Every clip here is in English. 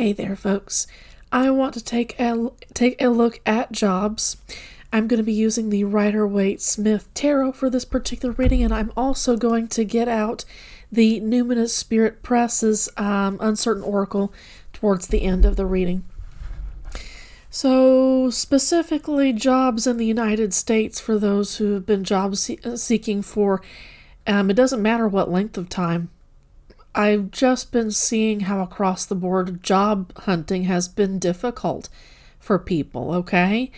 Hey there, folks. I want to take a look at jobs. I'm going to be using the Rider-Waite-Smith Tarot for this particular reading, and I'm also going to get out the Numinous Spirit Press's Uncertain Oracle towards the end of the reading. So, specifically, jobs in the United States for those who have been job seeking for, it doesn't matter what length of time. I've just been seeing how across the board job hunting has been difficult for people, okay?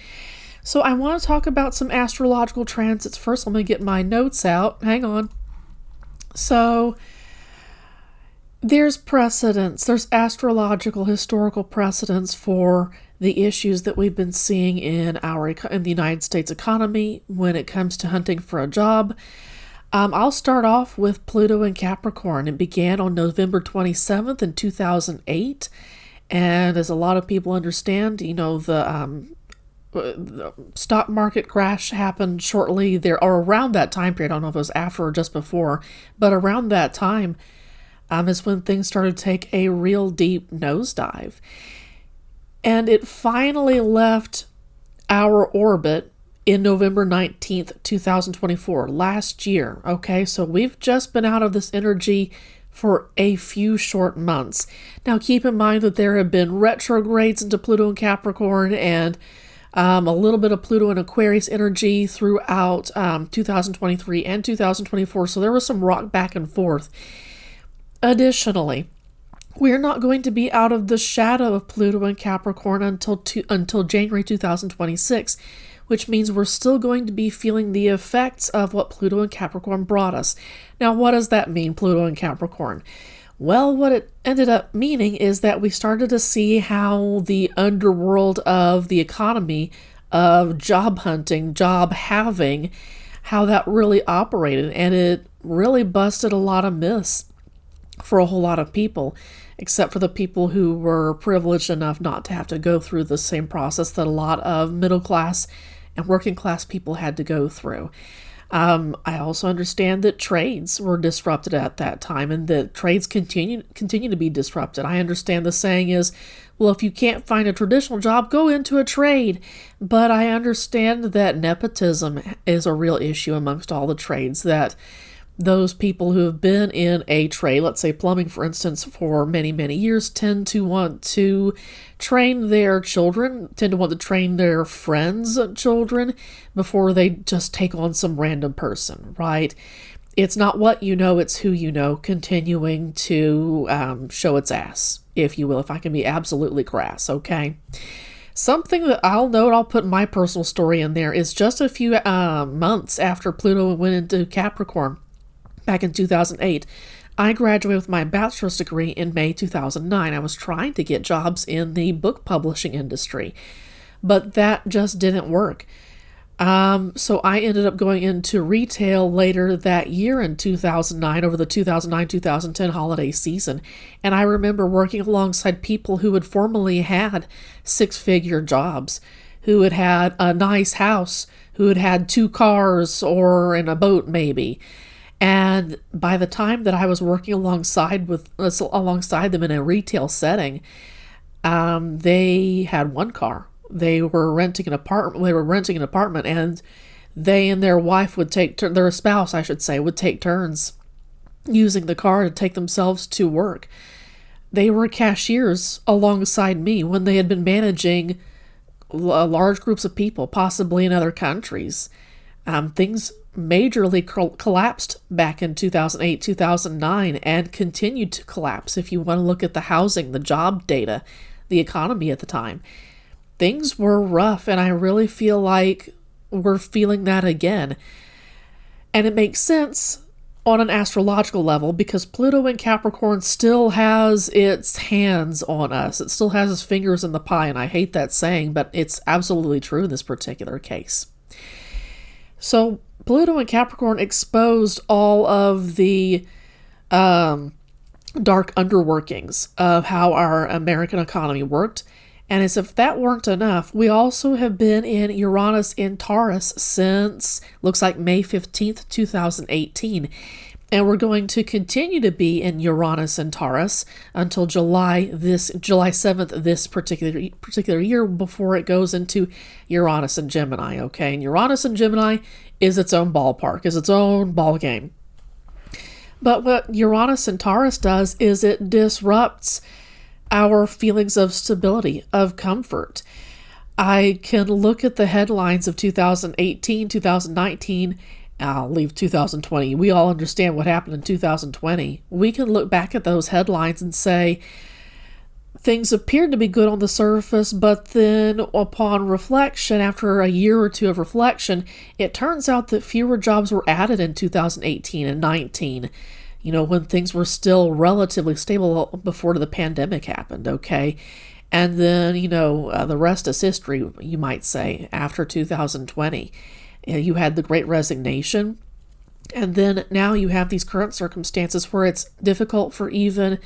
So I want to talk about some astrological transits first. I'm going to get my notes out. Hang on. So there's precedents. There's astrological historical precedents for the issues that we've been seeing in the United States economy when it comes to hunting for a job. I'll start off with Pluto and Capricorn. It began on November 27th in 2008. And as a lot of people understand, the stock market crash happened shortly there, or around that time period. I don't know if it was after or just before, but around that time is when things started to take a real deep nosedive. And it finally left our orbit in November 19th, 2024, last year, okay? So we've just been out of this energy for a few short months. Now, keep in mind that there have been retrogrades into Pluto and Capricorn and a little bit of Pluto and Aquarius energy throughout 2023 and 2024, so there was some rock back and forth. Additionally, we're not going to be out of the shadow of Pluto and Capricorn until January 2026, which means we're still going to be feeling the effects of what Pluto and Capricorn brought us. Now, what does that mean, Pluto and Capricorn? Well, what it ended up meaning is that we started to see how the underworld of the economy, of job hunting, job having, how that really operated, and it really busted a lot of myths for a whole lot of people, except for the people who were privileged enough not to have to go through the same process that a lot of middle class and working class people had to go through. I also understand that trades were disrupted at that time and that trades continue to be disrupted. I understand the saying is, well, if you can't find a traditional job, go into a trade. But I understand that nepotism is a real issue amongst all the trades, that those people who have been in a trade, let's say plumbing, for instance, for many, many years, tend to want to train their children, tend to want to train their friends' children before they just take on some random person, right? It's not what you know, it's who you know, continuing to show its ass, if you will, if I can be absolutely crass, okay? Something that I'll put my personal story in there, is just a few months after Pluto went into Capricorn, back in 2008, I graduated with my bachelor's degree in May 2009. I was trying to get jobs in the book publishing industry, but that just didn't work. So I ended up going into retail later that year in 2009, over the 2009-2010 holiday season. And I remember working alongside people who had formerly had six-figure jobs, who had had a nice house, who had had 2 cars or in a boat maybe. And by the time that I was working alongside them in a retail setting, they had 1 car. They were renting an apartment. And they and their wife would their spouse, I should say, would take turns using the car to take themselves to work. They were cashiers alongside me when they had been managing large groups of people, possibly in other countries. Things majorly collapsed back in 2008, 2009, and continued to collapse. If you want to look at the housing, the job data, the economy at the time, things were rough, and I really feel like we're feeling that again. And it makes sense on an astrological level because Pluto in Capricorn still has its hands on us. It still has its fingers in the pie, and I hate that saying, but it's absolutely true in this particular case. So Pluto and Capricorn exposed all of the dark underworkings of how our American economy worked. And as if that weren't enough, we also have been in Uranus in Taurus since, looks like May 15th, 2018. And we're going to continue to be in Uranus and Taurus until July 7th, this particular year, before it goes into Uranus and Gemini, okay? And Uranus and Gemini is its own ballpark, is its own ball game. But what Uranus and Taurus does is it disrupts our feelings of stability, of comfort. I can look at the headlines of 2018, 2019, I'll leave 2020. We all understand what happened in 2020. We can look back at those headlines and say things appeared to be good on the surface, but then upon reflection, after a year or two of reflection, it turns out that fewer jobs were added in 2018 and 19, when things were still relatively stable before the pandemic happened, okay? And then, the rest is history, you might say, after 2020. You had the Great Resignation, and then now you have these current circumstances where it's difficult for even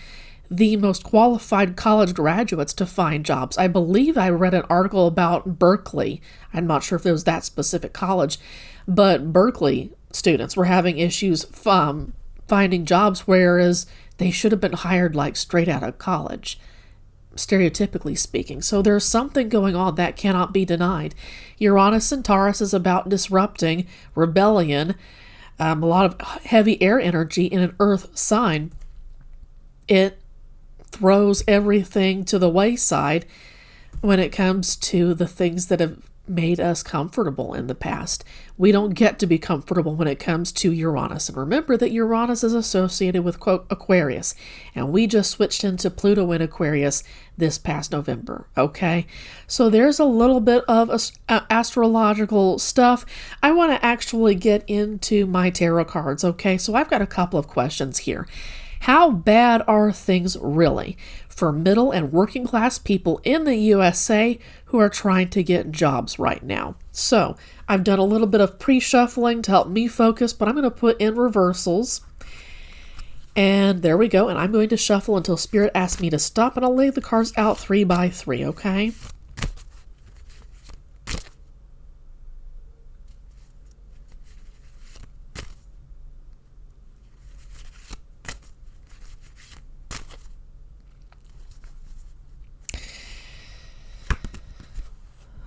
the most qualified college graduates to find jobs. I believe I read an article about Berkeley. I'm not sure if it was that specific college, but Berkeley students were having issues finding jobs, whereas they should have been hired like straight out of college, stereotypically speaking. So there's something going on that cannot be denied. Uranus and Taurus is about disrupting rebellion, a lot of heavy air energy in an earth sign. It throws everything to the wayside when it comes to the things that have made us comfortable in the past. We don't get to be comfortable when it comes to Uranus. And remember that Uranus is associated with, quote, Aquarius. And we just switched into Pluto in Aquarius this past November, okay? So there's a little bit of astrological stuff. I want to actually get into my tarot cards, okay? So I've got a couple of questions here. How bad are things really for middle and working class people in the USA who are trying to get jobs right now? So I've done a little bit of pre-shuffling to help me focus, but I'm going to put in reversals. And there we go. And I'm going to shuffle until Spirit asks me to stop, and I'll lay the cards out 3 by 3, okay?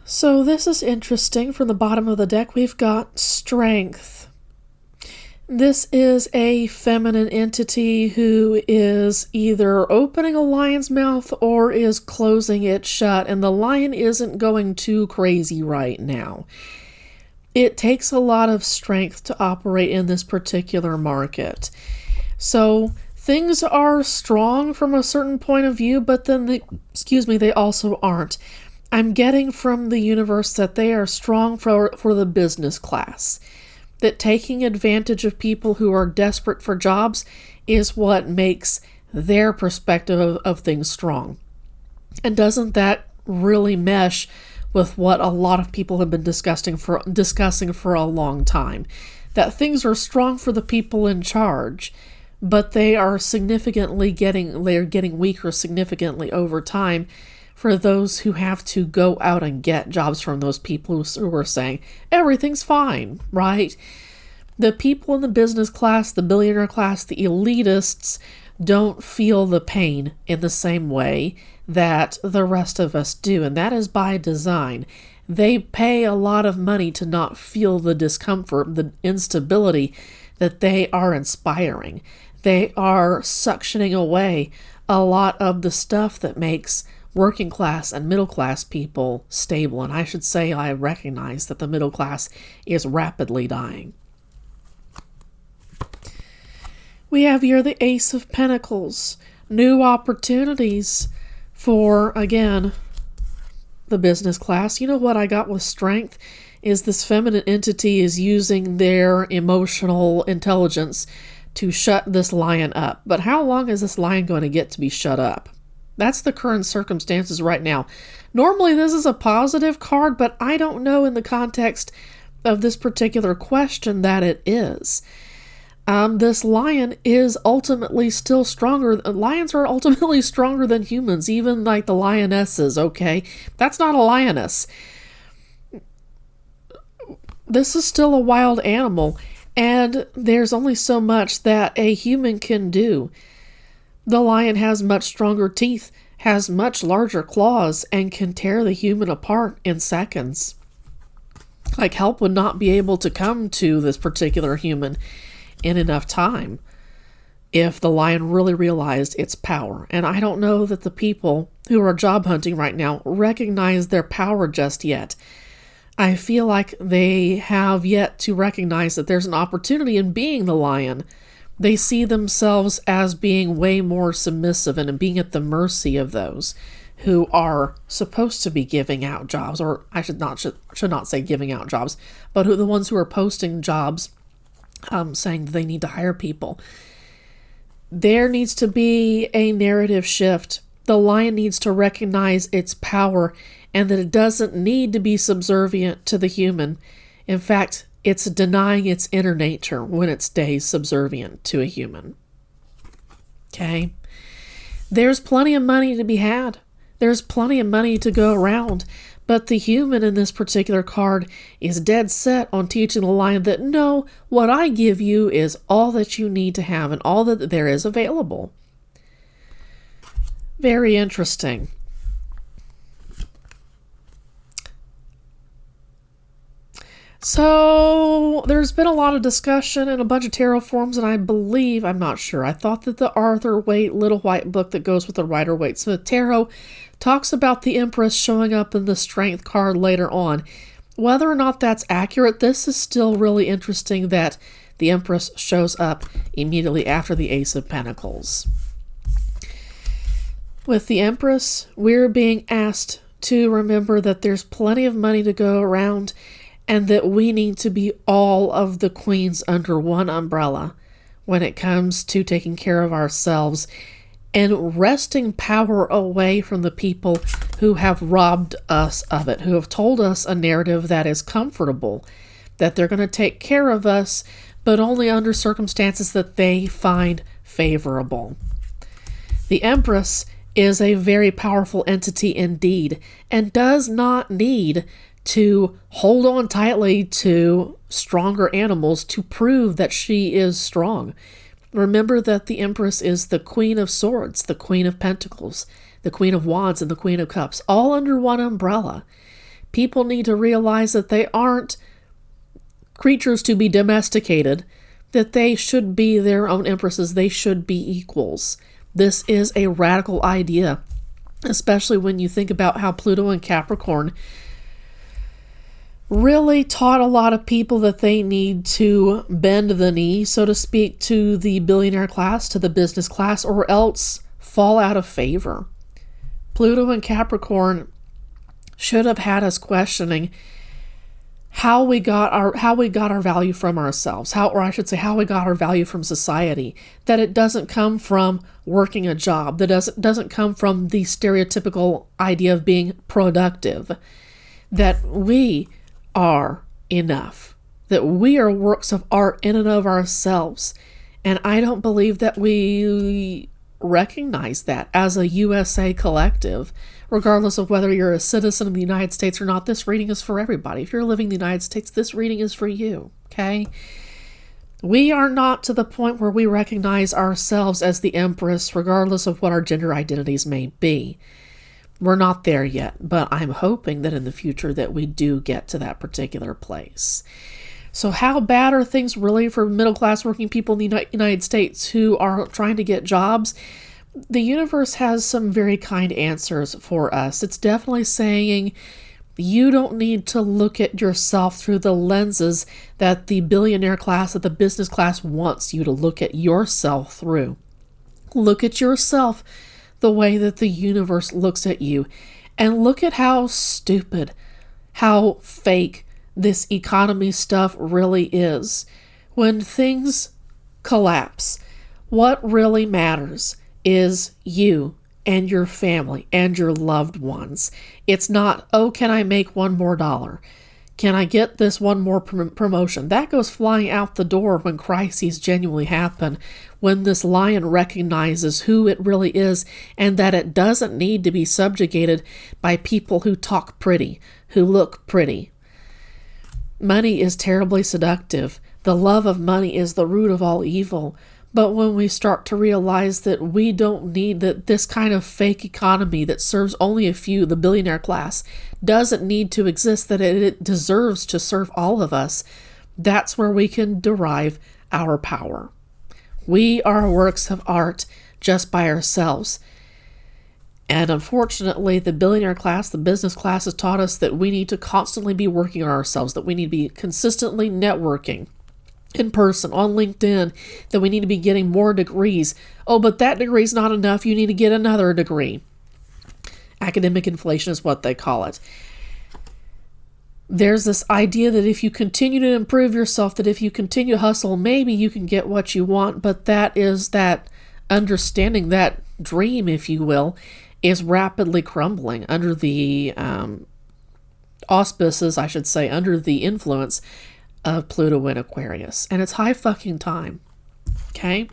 So this is interesting. From the bottom of the deck, we've got Strength. This is a feminine entity who is either opening a lion's mouth or is closing it shut, and the lion isn't going too crazy right now. It takes a lot of strength to operate in this particular market. So things are strong from a certain point of view, but then they also aren't. I'm getting from the universe that they are strong for the business class. That taking advantage of people who are desperate for jobs is what makes their perspective of things strong. And doesn't that really mesh with what a lot of people have been discussing for a long time? That things are strong for the people in charge, but they are getting weaker significantly over time for those who have to go out and get jobs from those people who are saying, everything's fine, right? The people in the business class, the billionaire class, the elitists don't feel the pain in the same way that the rest of us do, and that is by design. They pay a lot of money to not feel the discomfort, the instability that they are inspiring. They are suctioning away a lot of the stuff that makes working class and middle class people stable. And I should say I recognize that the middle class is rapidly dying. We have here the Ace of Pentacles. New opportunities for, again, the business class. You know what I got with Strength is this feminine entity is using their emotional intelligence to shut this lion up. But how long is this lion going to get to be shut up? That's the current circumstances right now. Normally this is a positive card, but I don't know in the context of this particular question that it is. This lion is ultimately still stronger. Lions are ultimately stronger than humans, even like the lionesses, okay? That's not a lioness. This is still a wild animal. And there's only so much that a human can do. The lion has much stronger teeth, has much larger claws, and can tear the human apart in seconds. Like, help would not be able to come to this particular human in enough time if the lion really realized its power. And I don't know that the people who are job hunting right now recognize their power just yet. I feel like they have yet to recognize that there's an opportunity in being the lion. They see themselves as being way more submissive and being at the mercy of those who are supposed to be giving out jobs, or I should not say giving out jobs, but the ones who are posting jobs, saying that they need to hire people. There needs to be a narrative shift. The lion needs to recognize its power and that it doesn't need to be subservient to the human. In fact, it's denying its inner nature when it stays subservient to a human. Okay? There's plenty of money to be had. There's plenty of money to go around. But the human in this particular card is dead set on teaching the lion that no, what I give you is all that you need to have and all that there is available. Very interesting. So there's been a lot of discussion in a bunch of tarot forms, and I'm not sure. I thought that the Arthur Waite Little White Book that goes with the Rider Waite Smith Tarot talks about the Empress showing up in the Strength card later on. Whether or not that's accurate, this is still really interesting that the Empress shows up immediately after the Ace of Pentacles. With the Empress, we're being asked to remember that there's plenty of money to go around and that we need to be all of the queens under one umbrella when it comes to taking care of ourselves and wresting power away from the people who have robbed us of it, who have told us a narrative that is comfortable, that they're going to take care of us, but only under circumstances that they find favorable. The Empress is a very powerful entity indeed, and does not need to hold on tightly to stronger animals to prove that she is strong. Remember that the Empress is the Queen of Swords, the Queen of Pentacles, the Queen of Wands, and the Queen of Cups, all under one umbrella. People need to realize that they aren't creatures to be domesticated, that they should be their own empresses, they should be equals. This is a radical idea, especially when you think about how Pluto and Capricorn really taught a lot of people that they need to bend the knee, so to speak, to the billionaire class, to the business class, or else fall out of favor. Pluto and Capricorn should have had us questioning how we got our value from ourselves, how we got our value from society, that it doesn't come from working a job, that doesn't come from the stereotypical idea of being productive, that we are enough, that we are works of art in and of ourselves. And I don't believe that we recognize that as a USA collective, regardless of whether you're a citizen of the United States or not. This reading is for everybody. If you're living in the United States, this reading is for you, okay? We are not to the point where we recognize ourselves as the Empress, regardless of what our gender identities may be. We're not there yet, but I'm hoping that in the future that we do get to that particular place. So how bad are things really for middle-class working people in the United States who are trying to get jobs? The universe has some very kind answers for us. It's definitely saying you don't need to look at yourself through the lenses that the billionaire class, that the business class wants you to look at yourself through. Look at yourself the way that the universe looks at you, and look at how stupid, how fake this economy stuff really is. When things collapse, what really matters is you and your family and your loved ones. It's not, oh, can I make one more dollar? Can I get this one more promotion? That goes flying out the door when crises genuinely happen, when this lion recognizes who it really is and that it doesn't need to be subjugated by people who talk pretty, who look pretty. Money is terribly seductive, The love of money is the root of all evil. But when we start to realize that we don't need that, this kind of fake economy that serves only a few, the billionaire class, doesn't need to exist, that it deserves to serve all of us, that's where we can derive our power. We are works of art just by ourselves. And unfortunately, the billionaire class, the business class, has taught us that we need to constantly be working on ourselves, that we need to be consistently networking in person, on LinkedIn, that we need to be getting more degrees. Oh, but that degree is not enough. You need to get another degree. Academic inflation is what they call it. There's this idea that if you continue to improve yourself, that if you continue to hustle, maybe you can get what you want. But that is that understanding, that dream, if you will, is rapidly crumbling under the auspices, I should say, under the influence of Pluto in Aquarius. And it's high fucking time. Okay?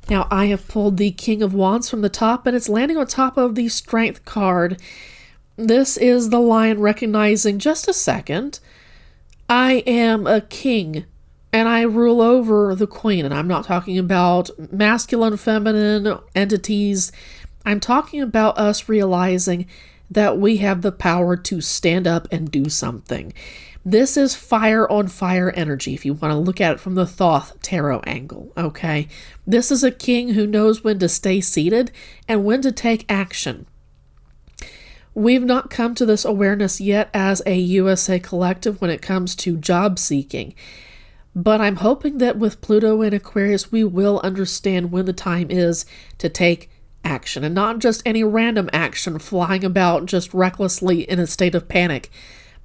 Now, I have pulled the King of Wands from the top, and it's landing on top of the Strength card. This is the Lion recognizing, just a second, I am a king, and I rule over the queen. And I'm not talking about masculine, feminine entities. I'm talking about us realizing that we have the power to stand up and do something. This is fire on fire energy, if you want to look at it from the Thoth tarot angle, okay? This is a king who knows when to stay seated and when to take action. We've not come to this awareness yet as a USA collective when it comes to job seeking. But I'm hoping that with Pluto in Aquarius, we will understand when the time is to take action. And not just any random action flying about just recklessly in a state of panic.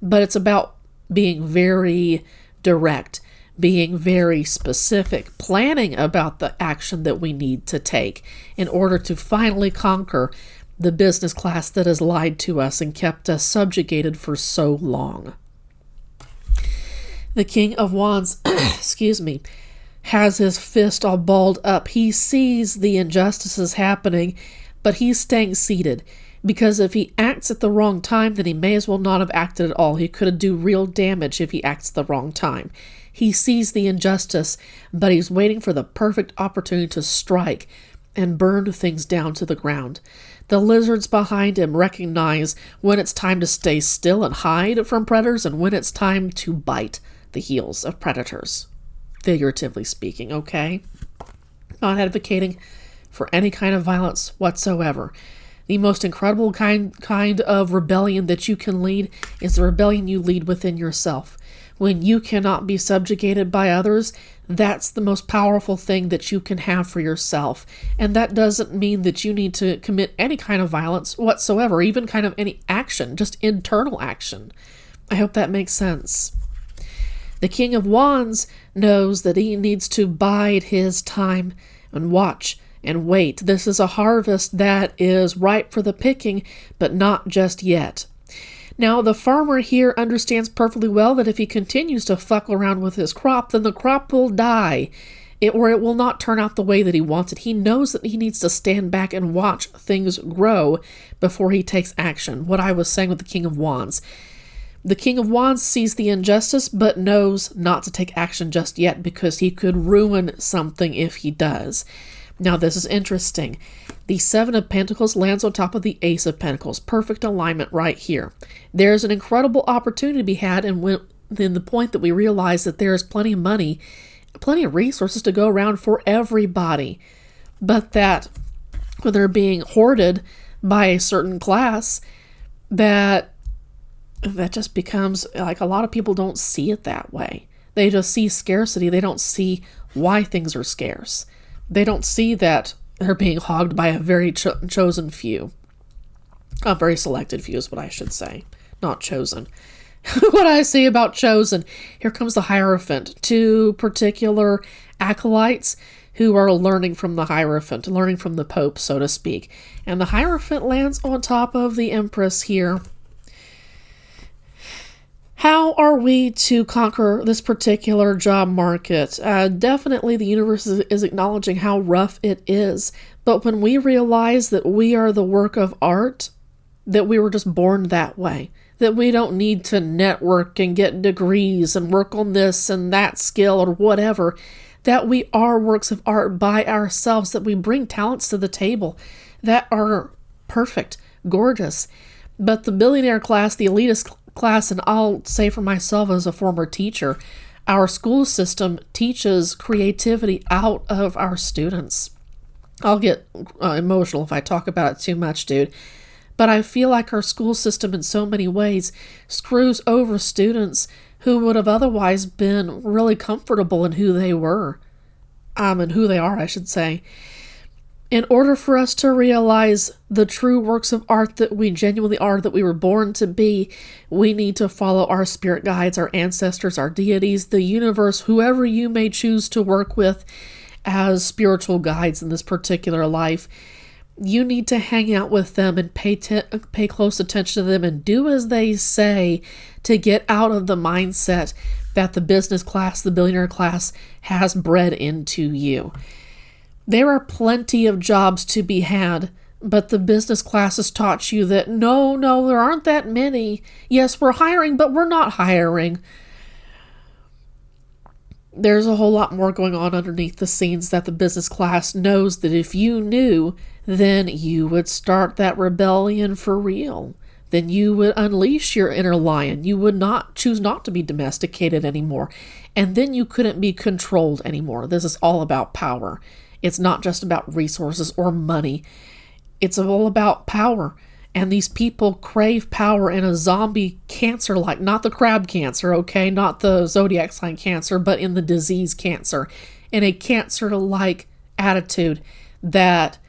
But it's about being very direct, being very specific, planning about the action that we need to take in order to finally conquer the business class that has lied to us and kept us subjugated for so long. The King of Wands, excuse me, has his fist all balled up. He sees the injustices happening, but he's staying seated. Because if he acts at the wrong time, then he may as well not have acted at all. He could do real damage if he acts at the wrong time. He sees the injustice, but he's waiting for the perfect opportunity to strike and burn things down to the ground. The lizards behind him recognize when it's time to stay still and hide from predators and when it's time to bite the heels of predators, figuratively speaking, okay? Not advocating for any kind of violence whatsoever. The most incredible kind of rebellion that you can lead is the rebellion you lead within yourself. When you cannot be subjugated by others, that's the most powerful thing that you can have for yourself. And that doesn't mean that you need to commit any kind of violence whatsoever, even kind of any action, just internal action. I hope that makes sense. The King of Wands knows that he needs to bide his time and watch and wait. This is a harvest that is ripe for the picking, but not just yet. Now, the farmer here understands perfectly well that if he continues to fuck around with his crop, then the crop will die, or it will not turn out the way that he wants it. He knows that he needs to stand back and watch things grow before he takes action. What I was saying with the King of Wands. The King of Wands sees the injustice, but knows not to take action just yet because he could ruin something if he does. Now, this is interesting. The Seven of Pentacles lands on top of the Ace of Pentacles. Perfect alignment right here. There's an incredible opportunity to be had, and when the point that we realize that there is plenty of money, plenty of resources to go around for everybody, but that when they're being hoarded by a certain class, that just becomes like a lot of people don't see it that way. They just see scarcity. They don't see why things are scarce. They don't see that they're being hogged by a very chosen few. A very selected few is what I should say. Not chosen. What I say about chosen. Here comes the Hierophant. Two particular acolytes who are learning from the Hierophant. Learning from the Pope, so to speak. And the Hierophant lands on top of the Empress here. How are we to conquer this particular job market? Definitely the universe is acknowledging how rough it is. But when we realize that we are the work of art, that we were just born that way, that we don't need to network and get degrees and work on this and that skill or whatever, that we are works of art by ourselves, that we bring talents to the table that are perfect, gorgeous. But the billionaire class, the elitist class, and I'll say for myself as a former teacher, our school system teaches creativity out of our students. I'll get emotional if I talk about it too much, dude. But I feel like our school system in so many ways screws over students who would have otherwise been really comfortable in who they were. And who they are, I should say. In order for us to realize the true works of art that we genuinely are, that we were born to be, we need to follow our spirit guides, our ancestors, our deities, the universe, whoever you may choose to work with as spiritual guides in this particular life. You need to hang out with them and pay close attention to them and do as they say to get out of the mindset that the business class, the billionaire class, has bred into you. There are plenty of jobs to be had, but the business class has taught you that no, there aren't that many. Yes, we're hiring, but we're not hiring. There's a whole lot more going on underneath the scenes that the business class knows that if you knew, then you would start that rebellion for real. Then you would unleash your inner lion. You would not choose not to be domesticated anymore. And then you couldn't be controlled anymore. This is all about power. It's not just about resources or money. It's all about power. And these people crave power in a zombie cancer, like not the crab cancer, okay? Not the zodiac sign cancer, but in the disease cancer. In a cancer-like attitude that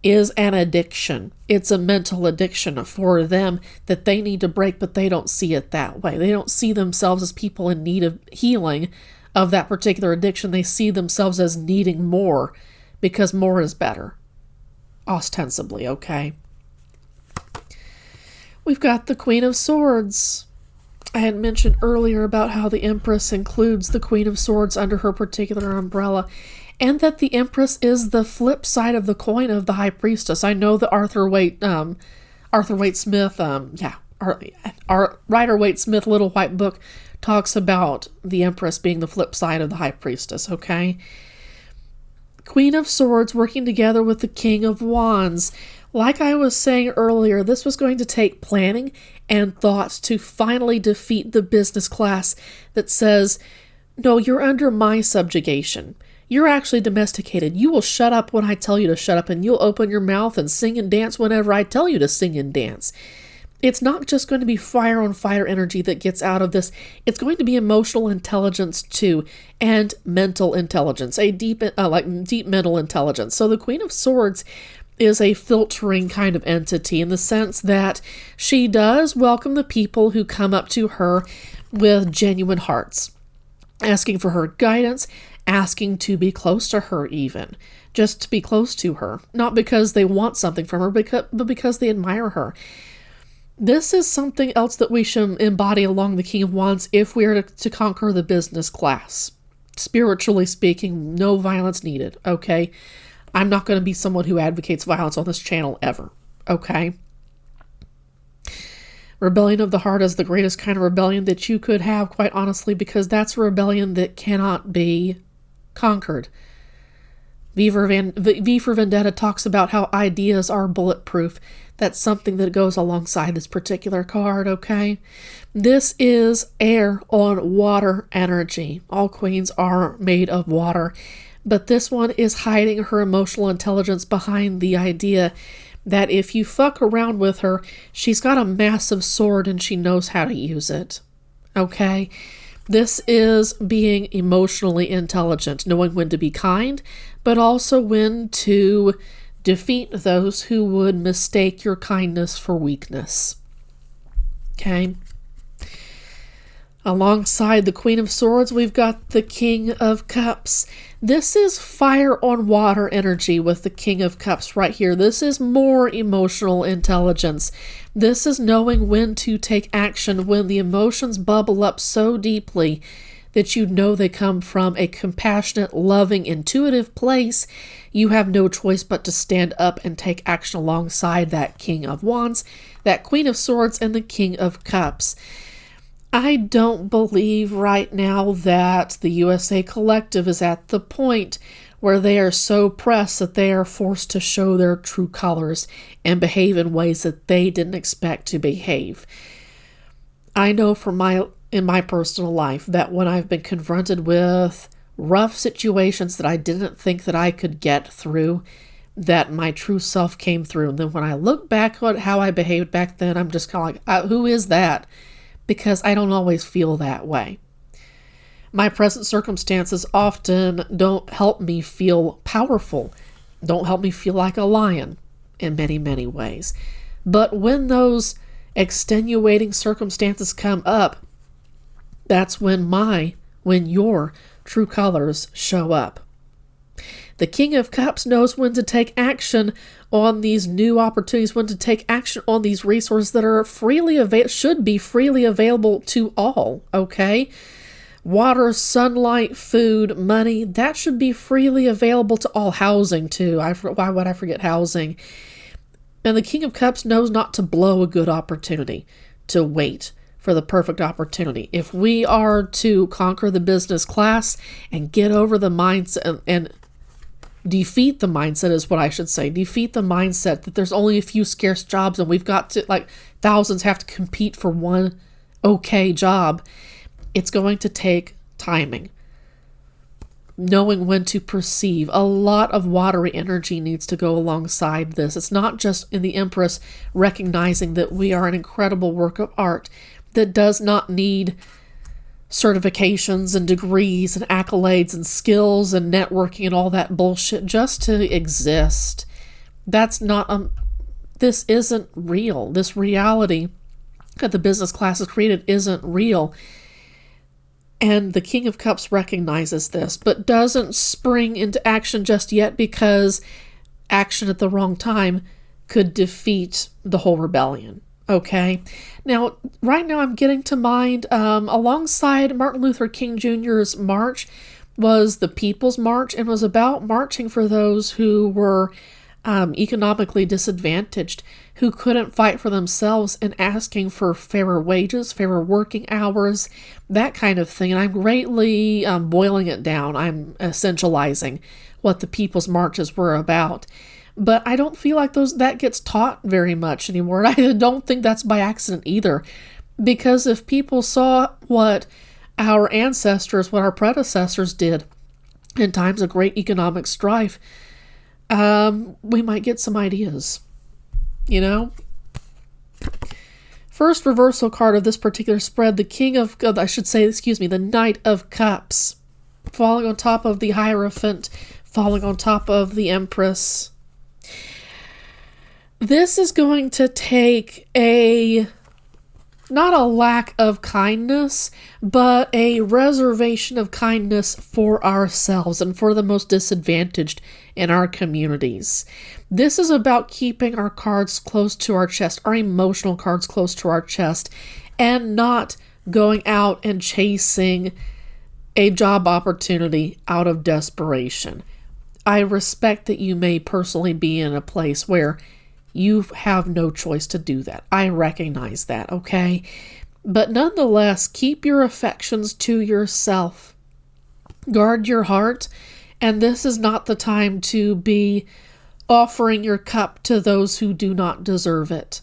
is an addiction. It's a mental addiction for them that they need to break, but they don't see it that way. They don't see themselves as people in need of healing of that particular addiction. They see themselves as needing more because more is better. Ostensibly, okay? We've got the Queen of Swords. I had mentioned earlier about how the Empress includes the Queen of Swords under her particular umbrella, and that the Empress is the flip side of the coin of the High Priestess. I know that Rider-Waite-Smith Little White Book talks about the Empress being the flip side of the High Priestess, okay? Queen of Swords working together with the King of Wands. Like I was saying earlier, this was going to take planning and thought to finally defeat the business class that says, no, you're under my subjugation. You're actually domesticated. You will shut up when I tell you to shut up, and you'll open your mouth and sing and dance whenever I tell you to sing and dance. It's not just going to be fire on fire energy that gets out of this. It's going to be emotional intelligence too, and mental intelligence, a deep mental intelligence. So the Queen of Swords is a filtering kind of entity in the sense that she does welcome the people who come up to her with genuine hearts, asking for her guidance, asking to be close to her even, just to be close to her, not because they want something from her, but because they admire her. This is something else that we should embody along the King of Wands if we are to conquer the business class. Spiritually speaking, no violence needed, okay? I'm not going to be someone who advocates violence on this channel ever, okay? Rebellion of the heart is the greatest kind of rebellion that you could have, quite honestly, because that's a rebellion that cannot be conquered. V for Vendetta talks about how ideas are bulletproof. That's something that goes alongside this particular card, okay? This is air on water energy. All queens are made of water. But this one is hiding her emotional intelligence behind the idea that if you fuck around with her, she's got a massive sword and she knows how to use it. Okay? This is being emotionally intelligent, knowing when to be kind, but also when to defeat those who would mistake your kindness for weakness. Okay? Alongside the Queen of Swords, we've got the King of Cups. This is fire on water energy with the King of Cups right here. This is more emotional intelligence. This is knowing when to take action when the emotions bubble up so deeply that you know they come from a compassionate, loving, intuitive place, You have no choice but to stand up and take action alongside that King of Wands, that Queen of Swords, and the King of Cups. I don't believe right now that the USA Collective is at the point where they are so pressed that they are forced to show their true colors and behave in ways that they didn't expect to behave. I know in my personal life that when I've been confronted with rough situations that I didn't think that I could get through, that my true self came through. And then when I look back at how I behaved back then, I'm just kind of like, who is that? Because I don't always feel that way. My present circumstances often don't help me feel powerful, don't help me feel like a lion in many, many ways. But when those extenuating circumstances come up, that's when your true colors show up. The King of Cups knows when to take action on these new opportunities, when to take action on these resources that are should be freely available to all, okay? Water, sunlight, food, money, that should be freely available to all. Housing, too. Why would I forget housing? And the King of Cups knows not to blow a good opportunity, to wait for the perfect opportunity. If we are to conquer the business class and get over the mindset and defeat the mindset is what I should say. Defeat the mindset that there's only a few scarce jobs and we've got to, thousands have to compete for one okay job. It's going to take timing, knowing when to perceive. A lot of watery energy needs to go alongside this. It's not just in the Empress recognizing that we are an incredible work of art that does not need certifications and degrees and accolades and skills and networking and all that bullshit just to exist. That's not, this isn't real. This reality that the business class has created isn't real. And the King of Cups recognizes this, but doesn't spring into action just yet because action at the wrong time could defeat the whole rebellion. Okay? Now, right now I'm getting to mind, alongside Martin Luther King Jr.'s march was the People's March, and was about marching for those who were economically disadvantaged, who couldn't fight for themselves, and asking for fairer wages, fairer working hours, that kind of thing. And I'm greatly boiling it down. I'm essentializing what the People's Marches were about. But I don't feel like that gets taught very much anymore. And I don't think that's by accident either. Because if people saw what our ancestors, what our predecessors did in times of great economic strife, we might get some ideas, you know? First reversal card of this particular spread, the Knight of Cups, falling on top of the Hierophant, falling on top of the Empress. This is going to take not a lack of kindness, but a reservation of kindness for ourselves and for the most disadvantaged in our communities. This is about keeping our cards close to our chest, our emotional cards close to our chest, and not going out and chasing a job opportunity out of desperation. I respect that you may personally be in a place where you have no choice to do that. I recognize that, okay? But nonetheless, keep your affections to yourself. Guard your heart, and this is not the time to be offering your cup to those who do not deserve it.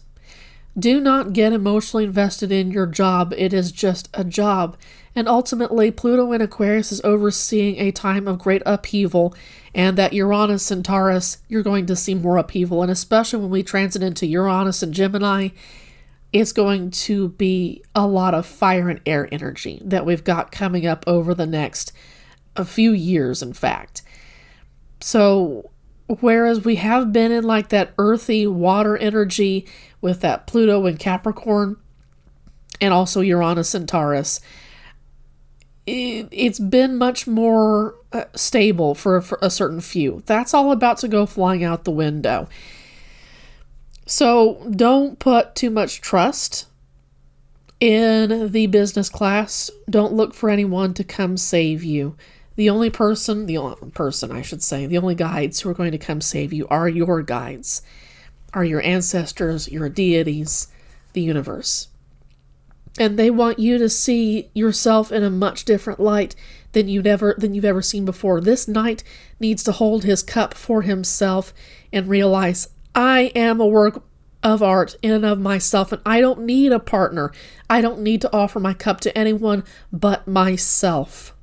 Do not get emotionally invested in your job. It is just a job. And ultimately, Pluto in Aquarius is overseeing a time of great upheaval, and that Uranus and Taurus, you're going to see more upheaval. And especially when we transit into Uranus and Gemini, it's going to be a lot of fire and air energy that we've got coming up over the next a few years, in fact. So, whereas we have been in like that earthy water energy with that Pluto and Capricorn, and also Uranus and Taurus, it's been much more stable for a certain few. That's all about to go flying out the window. So don't put too much trust in the business class. Don't look for anyone to come save you. The only guides who are going to come save you are your guides, are your ancestors, your deities, the universe. And they want you to see yourself in a much different light than you've ever seen before. This knight needs to hold his cup for himself and realize, I am a work of art in and of myself, and I don't need a partner. I don't need to offer my cup to anyone but myself.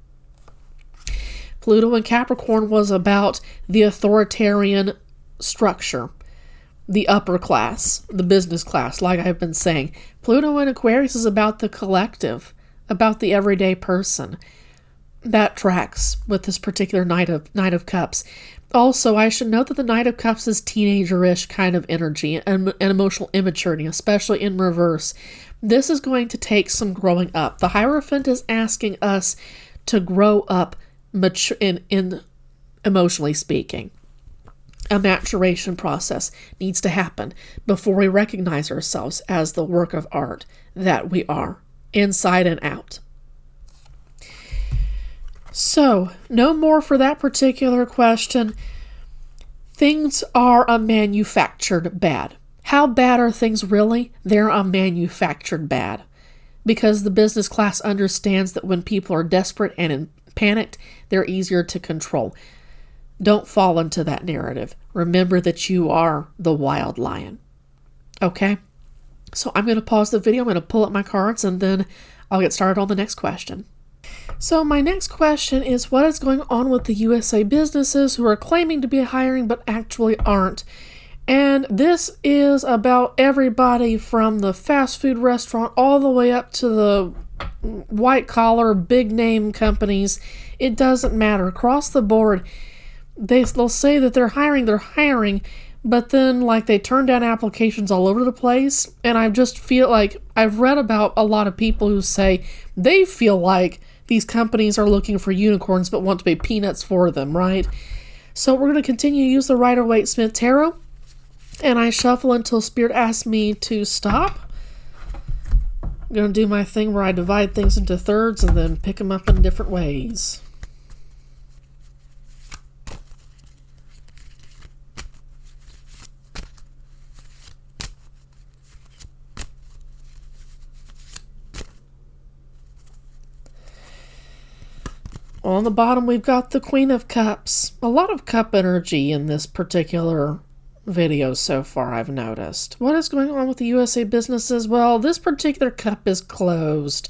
Pluto in Capricorn was about the authoritarian structure, the upper class, the business class, like I've been saying. Pluto in Aquarius is about the collective, about the everyday person. That tracks with this particular Knight of Cups. Also, I should note that the Knight of Cups is teenager-ish kind of energy and emotional immaturity, especially in reverse. This is going to take some growing up. The Hierophant is asking us to grow up in emotionally speaking. A maturation process needs to happen before we recognize ourselves as the work of art that we are, inside and out. So, no more for that particular question. Things are a manufactured bad. How bad are things really? They're a manufactured bad. Because the business class understands that when people are desperate and panicked, they're easier to control. Don't fall into that narrative. Remember that you are the wild lion. Okay? So I'm going to pause the video. I'm going to pull up my cards and then I'll get started on the next question. So my next question is, what is going on with the USA businesses who are claiming to be hiring but actually aren't? And this is about everybody from the fast food restaurant all the way up to the white collar, big name companies. It doesn't matter. Across the board, they'll say that they're hiring, but then they turn down applications all over the place. And I just feel like I've read about a lot of people who say they feel like these companies are looking for unicorns but want to pay peanuts for them, right? So we're going to continue to use the Rider-Waite-Smith Tarot, and I shuffle until Spirit asks me to stop. I'm going to do my thing where I divide things into thirds and then pick them up in different ways. On the bottom, we've got the Queen of Cups. A lot of cup energy in this particular video so far, I've noticed. What is going on with the USA businesses? Well, this particular cup is closed.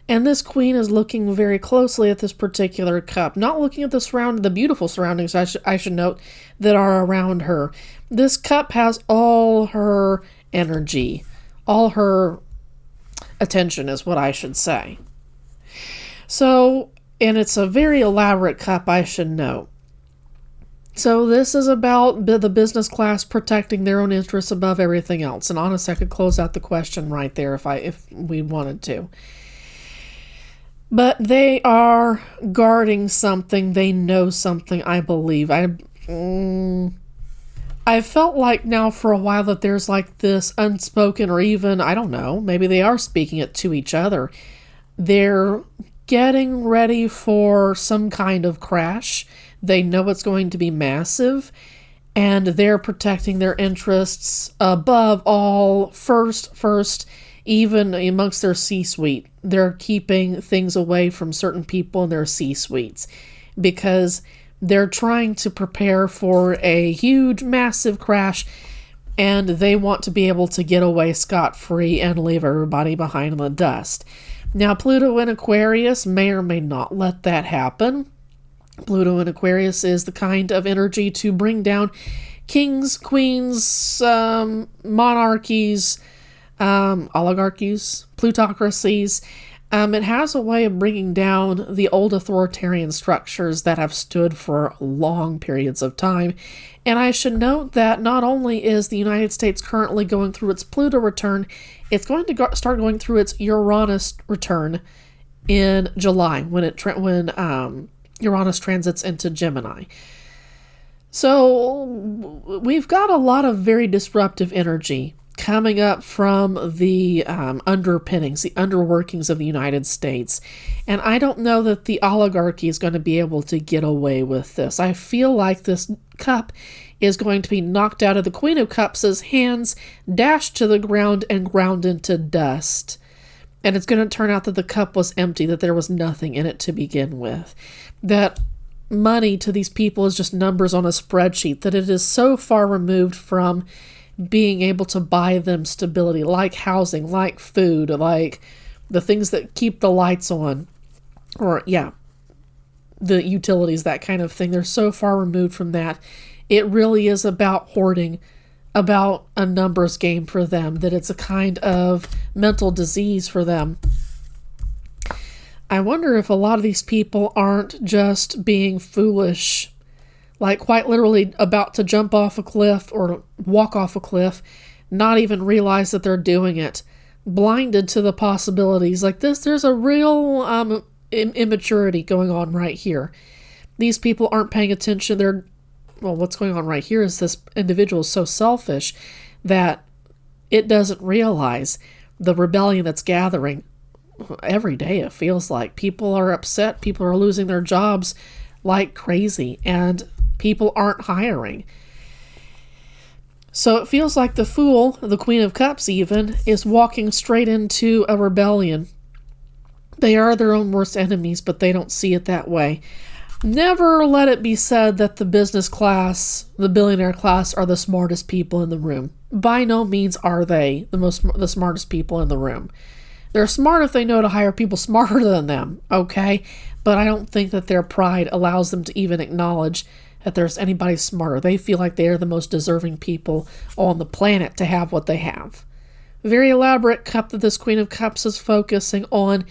And this queen is looking very closely at this particular cup. Not looking at the beautiful surroundings, I should note, that are around her. This cup has all her energy. All her attention is what I should say. So, and it's a very elaborate cup, I should note. So this is about the business class protecting their own interests above everything else. And honestly, I could close out the question right there if we wanted to. But they are guarding something. They know something, I believe. I felt like now for a while that there's this unspoken, or even, I don't know, maybe they are speaking it to each other. They're getting ready for some kind of crash. They know it's going to be massive, and they're protecting their interests above all. First, even amongst their C-suite, they're keeping things away from certain people in their C-suites because they're trying to prepare for a huge, massive crash, and they want to be able to get away scot-free and leave everybody behind in the dust. Now, Pluto in Aquarius may or may not let that happen. Pluto in Aquarius is the kind of energy to bring down kings, queens, monarchies, oligarchies, plutocracies. It has a way of bringing down the old authoritarian structures that have stood for long periods of time. And I should note that not only is the United States currently going through its Pluto return, it's going to start going through its Uranus return in July when Uranus transits into Gemini. So we've got a lot of very disruptive energy coming up from the underpinnings, the underworkings of the United States. And I don't know that the oligarchy is going to be able to get away with this. I feel like this cup is going to be knocked out of the Queen of Cups' hands, dashed to the ground, and ground into dust. And it's going to turn out that the cup was empty, that there was nothing in it to begin with. That money to these people is just numbers on a spreadsheet, that it is so far removed from being able to buy them stability, like housing, like food, like the things that keep the lights on, or the utilities, that kind of thing. They're so far removed from that. It really is about hoarding, about a numbers game for them, that it's a kind of mental disease for them. I wonder if a lot of these people aren't just being foolish, like quite literally about to jump off a cliff or walk off a cliff, not even realize that they're doing it, blinded to the possibilities. Like this, there's a real immaturity going on right here. These people aren't paying attention. What's going on right here is this individual is so selfish that it doesn't realize the rebellion that's gathering. Every day it feels like people are upset, people are losing their jobs like crazy, and people aren't hiring. So it feels like the Fool, the Queen of Cups even, is walking straight into a rebellion. They are their own worst enemies, but they don't see it that way. Never let it be said that the business class, the billionaire class, are the smartest people in the room. By no means are they the smartest people in the room. They're smart if they know to hire people smarter than them, okay? But I don't think that their pride allows them to even acknowledge that there's anybody smarter. They feel like they are the most deserving people on the planet to have what they have. Very elaborate cup that this Queen of Cups is focusing on,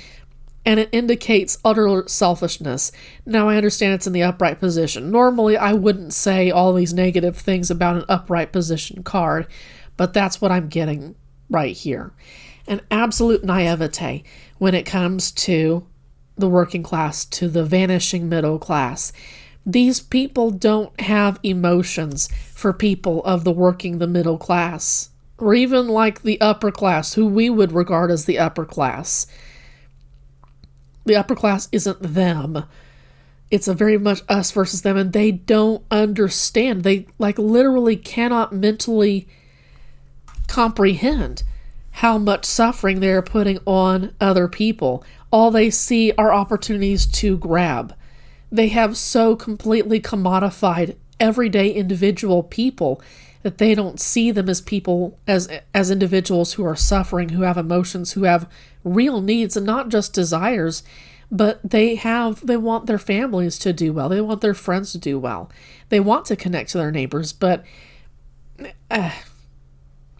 and it indicates utter selfishness. Now, I understand it's in the upright position. Normally, I wouldn't say all these negative things about an upright position card, but that's what I'm getting right here. An absolute naivete when it comes to the working class, to the vanishing middle class. These people don't have emotions for people of the middle class, or even like the upper class, who we would regard as the upper class. The upper class isn't them. It's a very much us versus them, and they don't understand. They literally cannot mentally comprehend how much suffering they're putting on other people. All they see are opportunities to grab. They have so completely commodified everyday individual people that they don't see them as people, as individuals who are suffering, who have emotions, who have real needs, and not just desires, but they want their families to do well. They want their friends to do well. They want to connect to their neighbors, but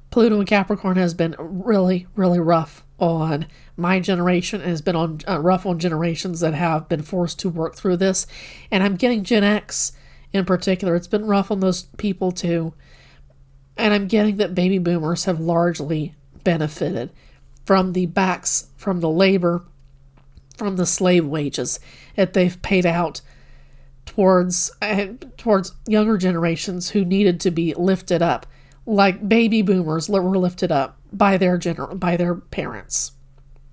Pluto and Capricorn has been really, really rough on my generation, and has been rough on generations that have been forced to work through this. And I'm getting Gen X in particular. It's been rough on those people too. And I'm getting that baby boomers have largely benefited from the labor, from the slave wages that they've paid out towards younger generations who needed to be lifted up. Like baby boomers were lifted up by their parents.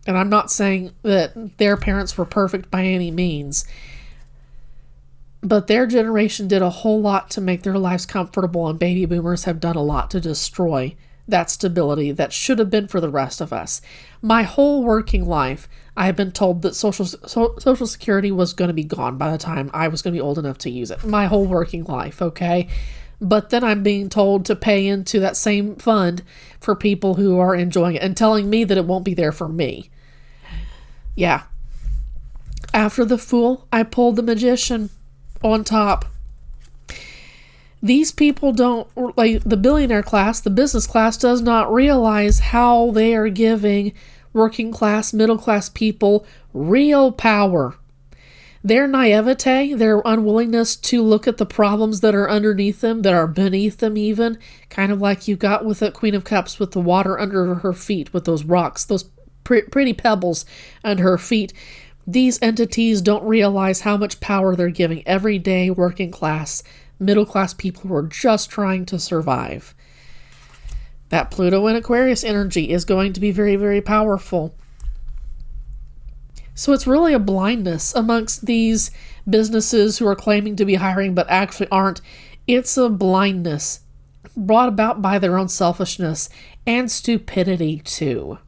And I'm not saying that their parents were perfect by any means, but their generation did a whole lot to make their lives comfortable, and baby boomers have done a lot to destroy that stability that should have been for the rest of us. My whole working life, I have been told that Social Security was going to be gone by the time I was going to be old enough to use it. My whole working life, okay? But then I'm being told to pay into that same fund for people who are enjoying it, and telling me that it won't be there for me. Yeah. After the Fool, I pulled the Magician on top. These people don't, like the billionaire class, the business class, does not realize how they are giving working class, middle class people real power. Their naivete, their unwillingness to look at the problems that are underneath them, that are beneath them even, kind of like you got with the Queen of Cups with the water under her feet, with those rocks, those pretty pebbles under her feet. These entities don't realize how much power they're giving everyday working class, middle class people who are just trying to survive. That Pluto and Aquarius energy is going to be very, very powerful. So it's really a blindness amongst these businesses who are claiming to be hiring but actually aren't. It's a blindness brought about by their own selfishness and stupidity too.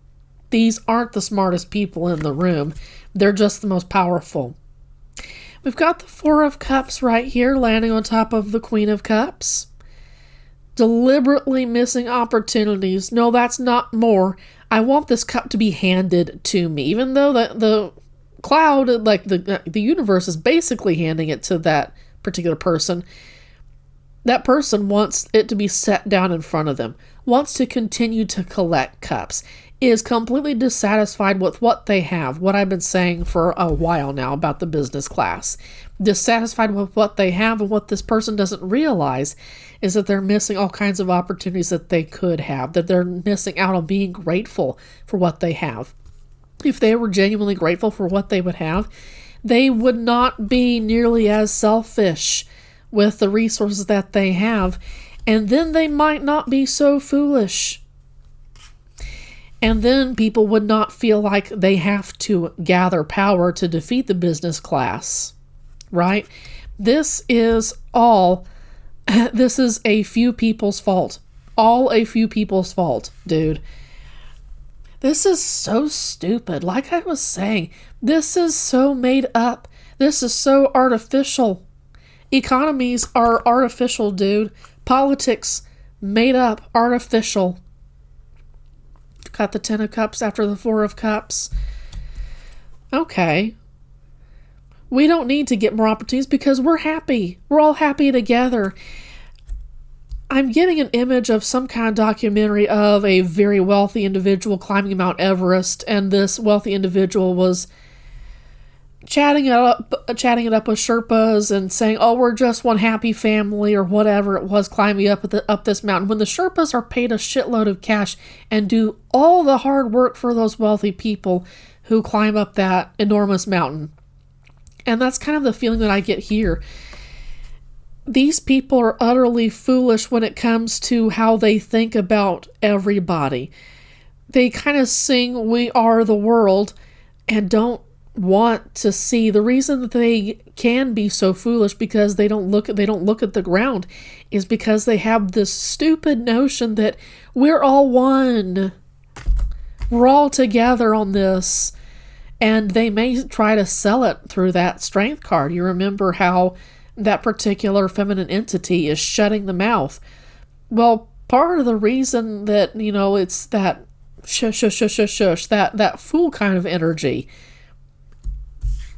These aren't the smartest people in the room. They're just the most powerful. We've got the Four of Cups right here landing on top of the Queen of Cups. Deliberately missing opportunities. No, that's not more. I want this cup to be handed to me. Even though the cloud, like the universe is basically handing it to that particular person. That person wants it to be set down in front of them. Wants to continue to collect cups. Is completely dissatisfied with what they have. What I've been saying for a while now about the business class. Dissatisfied with what they have, and what this person doesn't realize is that they're missing all kinds of opportunities that they could have. That they're missing out on being grateful for what they have. If they were genuinely grateful for what they would have, they would not be nearly as selfish with the resources that they have. And then they might not be so foolish. And then people would not feel like they have to gather power to defeat the business class, right? This is a few people's fault. All a few people's fault, dude. This is so stupid. Like I was saying, this is so made up. This is so artificial. Economies are artificial, dude. Politics, made up, artificial. Got the Ten of Cups after the Four of Cups. Okay. We don't need to get more opportunities because we're happy. We're all happy together. I'm getting an image of some kind of documentary of a very wealthy individual climbing Mount Everest, and this wealthy individual was chatting it up with Sherpas and saying, "Oh, we're just one happy family," or whatever it was, climbing up this mountain. When the Sherpas are paid a shitload of cash and do all the hard work for those wealthy people who climb up that enormous mountain. And that's kind of the feeling that I get here. These people are utterly foolish when it comes to how they think about everybody. They kind of sing "We Are the World" and don't want to see the reason that they can be so foolish because they don't look at the ground is because they have this stupid notion that we're all one. We're all together on this. And they may try to sell it through that strength card. You remember how that particular feminine entity is shutting the mouth. Well, part of the reason that, it's that shush, that fool kind of energy,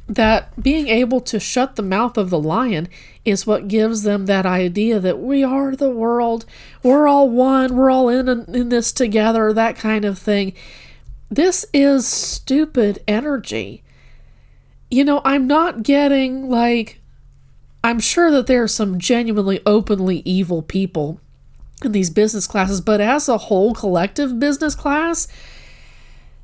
that being able to shut the mouth of the lion is what gives them that idea that we are the world, we're all one, we're all in this together, that kind of thing. This is stupid energy. I'm not getting, I'm sure that there are some genuinely openly evil people in these business classes, but as a whole collective business class,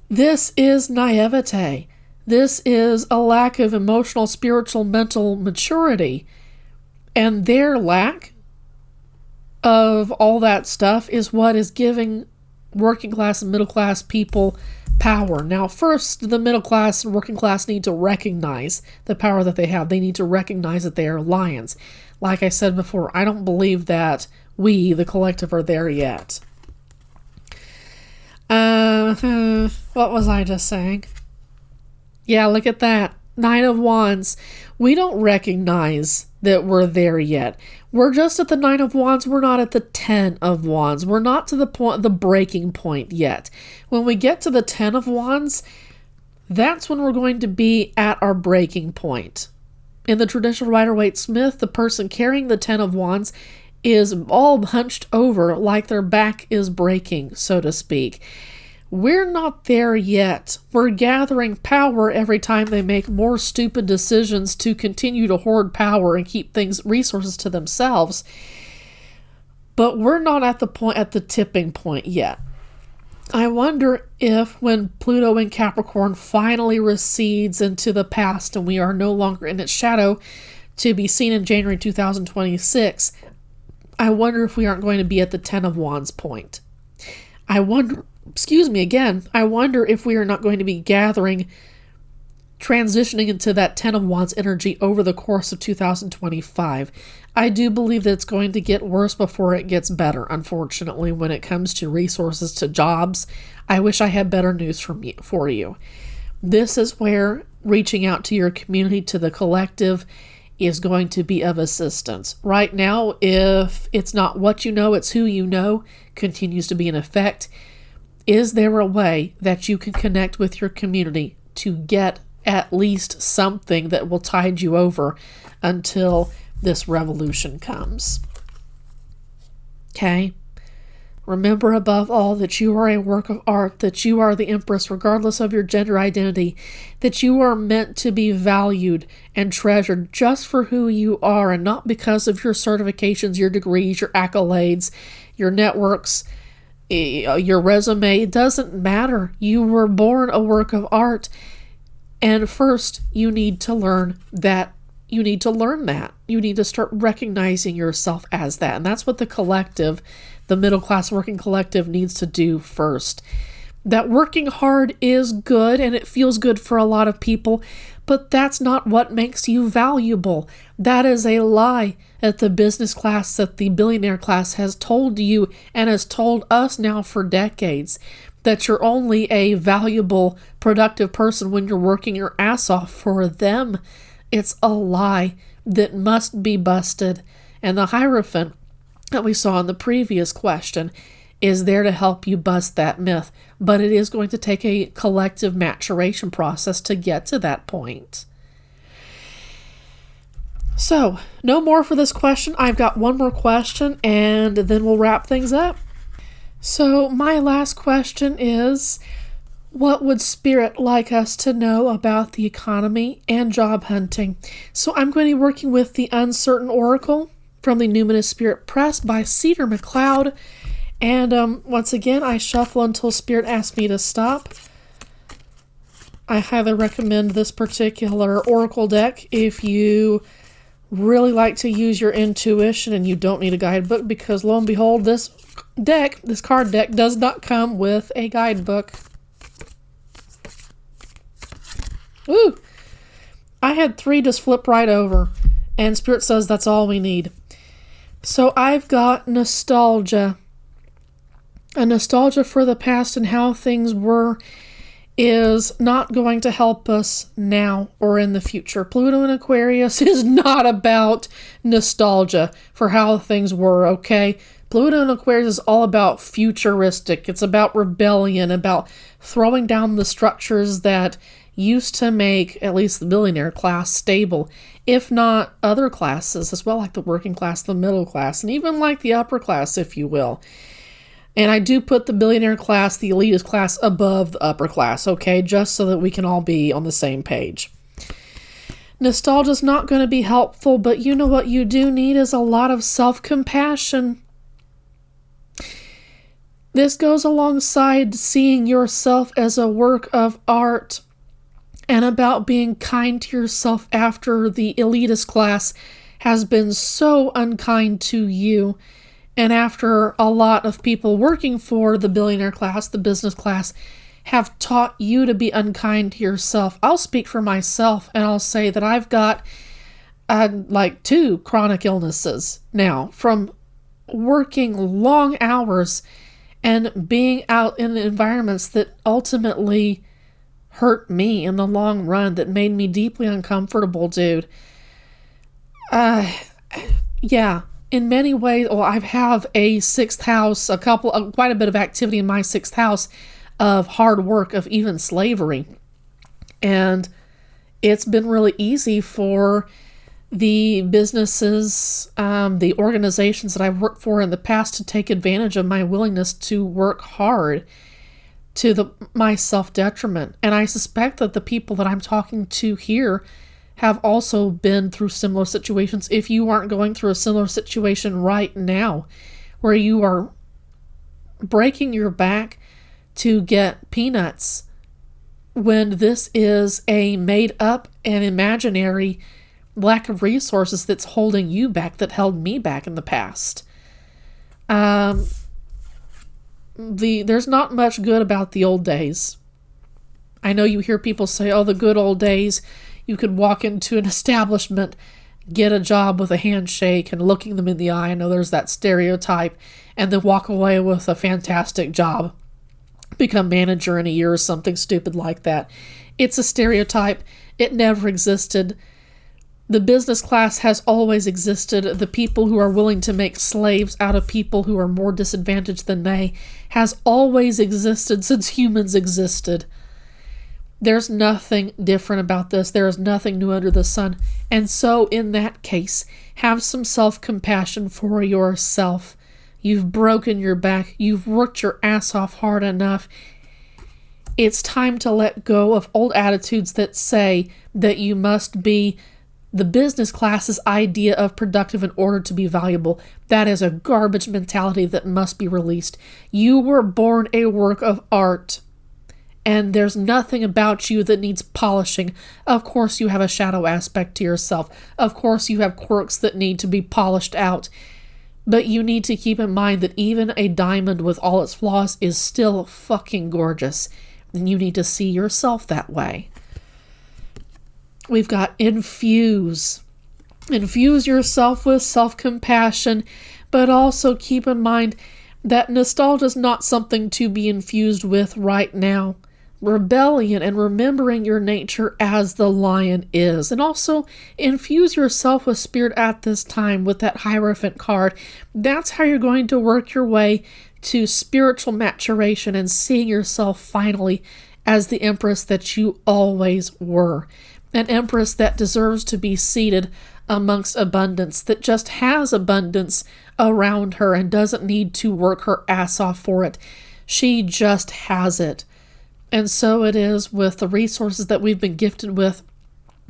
this is naivete. This is a lack of emotional, spiritual, mental maturity. And their lack of all that stuff is what is giving working class and middle class people power. Now, first, the middle class and working class need to recognize the power that they have. They need to recognize that they are lions. Like I said before, I don't believe that we, the collective, are there yet. What was I just saying? Yeah, look at that. Nine of Wands. We don't recognize that we're there yet. We're just at the Nine of Wands. We're not at the 10 of Wands. We're not to the breaking point yet. When we get to the 10 of Wands, that's when we're going to be at our breaking point. In the traditional Rider-Waite-Smith, the person carrying the 10 of Wands is all hunched over like their back is breaking, so to speak. We're not there yet. We're gathering power every time they make more stupid decisions to continue to hoard power and keep resources to themselves. But we're not at the tipping point yet. I wonder if when Pluto in Capricorn finally recedes into the past and we are no longer in its shadow to be seen in January 2026, I wonder if we aren't going to be at the 10 of Wands point. I wonder, excuse me again, I wonder if we are not going to be transitioning into that 10 of Wands energy over the course of 2025. I do believe that it's going to get worse before it gets better, unfortunately, when it comes to resources, to jobs. I wish I had better news for you. This is where reaching out to your community, to the collective, is going to be of assistance. Right now, if it's not what you know, it's who you know, continues to be in effect. Is there a way that you can connect with your community to get at least something that will tide you over until this revolution comes? Okay? Remember above all that you are a work of art, that you are the Empress regardless of your gender identity, that you are meant to be valued and treasured just for who you are and not because of your certifications, your degrees, your accolades, your networks, your resume. It doesn't matter. You were born a work of art. And first, you need to learn that. You need to start recognizing yourself as that. And that's what the collective, the middle class working collective, needs to do first. That working hard is good and it feels good for a lot of people, but that's not what makes you valuable. That is a lie that the business class, that the billionaire class has told you and has told us now for decades. That you're only a valuable, productive person when you're working your ass off for them. It's a lie that must be busted. And the Hierophant that we saw in the previous question is there to help you bust that myth. But it is going to take a collective maturation process to get to that point. So, no more for this question. I've got one more question and then we'll wrap things up. So, my last question is, what would Spirit like us to know about the economy and job hunting? So, I'm going to be working with the Uncertain Oracle from the Numinous Spirit Press by Cedar McLeod. And once again, I shuffle until Spirit asks me to stop. I highly recommend this particular Oracle deck if you really like to use your intuition and you don't need a guidebook, because lo and behold, this card deck does not come with a guidebook. Ooh! I had 3 just flip right over, and Spirit says that's all we need. So I've got nostalgia. A nostalgia for the past and how things were is not going to help us now or in the future. Pluto in Aquarius is not about nostalgia for how things were, okay? Pluto in Aquarius is all about futuristic. It's about rebellion, about throwing down the structures that used to make at least the billionaire class stable, if not other classes as well, like the working class, the middle class, and even like the upper class, if you will. And I do put the billionaire class, the elitist class, above the upper class, okay? Just so that we can all be on the same page. Nostalgia is not going to be helpful, but you know what you do need is a lot of self-compassion. This goes alongside seeing yourself as a work of art and about being kind to yourself after the elitist class has been so unkind to you. And after a lot of people working for the billionaire class, the business class, have taught you to be unkind to yourself. I'll speak for myself and I'll say that I've got like 2 chronic illnesses now from working long hours and being out in environments that ultimately hurt me in the long run, that made me deeply uncomfortable, dude. Yeah. In many ways, I have a 6th house, quite a bit of activity in my 6th house of hard work, of even slavery. And it's been really easy for the businesses, the organizations that I've worked for in the past to take advantage of my willingness to work hard to my self-detriment. And I suspect that the people that I'm talking to here have also been through similar situations. If you aren't going through a similar situation right now, where you are breaking your back to get peanuts, when this is a made-up and imaginary lack of resources that's holding you back, that held me back in the past. there's not much good about the old days. I know you hear people say, oh, the good old days, you could walk into an establishment, get a job with a handshake and looking them in the eye. I know there's that stereotype, and then walk away with a fantastic job, become manager in a year or something stupid like that. It's a stereotype. It never existed. The business class has always existed. The people who are willing to make slaves out of people who are more disadvantaged than they has always existed since humans existed. There's nothing different about this. There is nothing new under the sun. And so in that case, have some self-compassion for yourself. You've broken your back. You've worked your ass off hard enough. It's time to let go of old attitudes that say that you must be the business class's idea of productive in order to be valuable. That is a garbage mentality that must be released. You were born a work of art, and there's nothing about you that needs polishing. Of course you have a shadow aspect to yourself. Of course you have quirks that need to be polished out. But you need to keep in mind that even a diamond with all its flaws is still fucking gorgeous. And you need to see yourself that way. We've got infuse. Infuse yourself with self-compassion, but also keep in mind that nostalgia is not something to be infused with right now. Rebellion and remembering your nature as the lion is. And also infuse yourself with spirit at this time with that Hierophant card. That's how you're going to work your way to spiritual maturation and seeing yourself finally as the empress that you always were. An empress that deserves to be seated amongst abundance, that just has abundance around her and doesn't need to work her ass off for it. She just has it. And so it is with the resources that we've been gifted with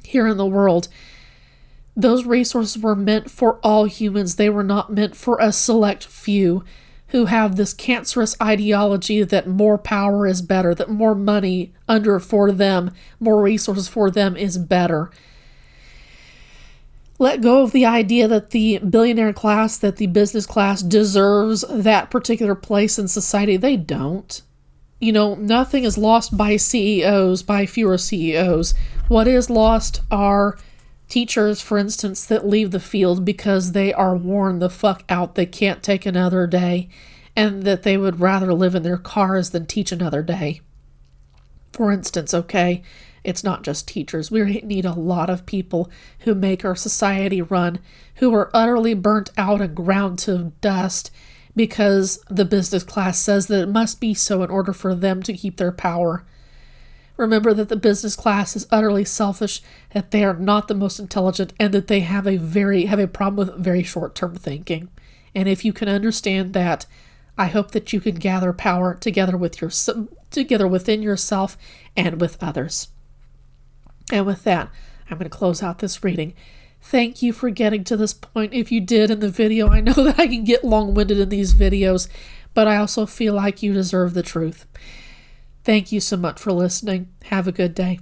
here in the world. Those resources were meant for all humans. They were not meant for a select few who have this cancerous ideology that more power is better, that more money for them, more resources for them is better. Let go of the idea that the billionaire class, that the business class deserves that particular place in society. They don't. You know, nothing is lost by CEOs, by fewer CEOs. What is lost are teachers, for instance, that leave the field because they are worn the fuck out. They can't take another day, and that they would rather live in their cars than teach another day. For instance, okay, it's not just teachers. We need a lot of people who make our society run, who are utterly burnt out and ground to dust because the business class says that it must be so in order for them to keep their power. Remember that the business class is utterly selfish, that they are not the most intelligent, and that they have a problem with very short-term thinking. And if you can understand that, I hope that you can gather power together within yourself and with others. And with that, I'm going to close out this reading. Thank you for getting to this point. If you did in the video, I know that I can get long-winded in these videos, but I also feel like you deserve the truth. Thank you so much for listening. Have a good day.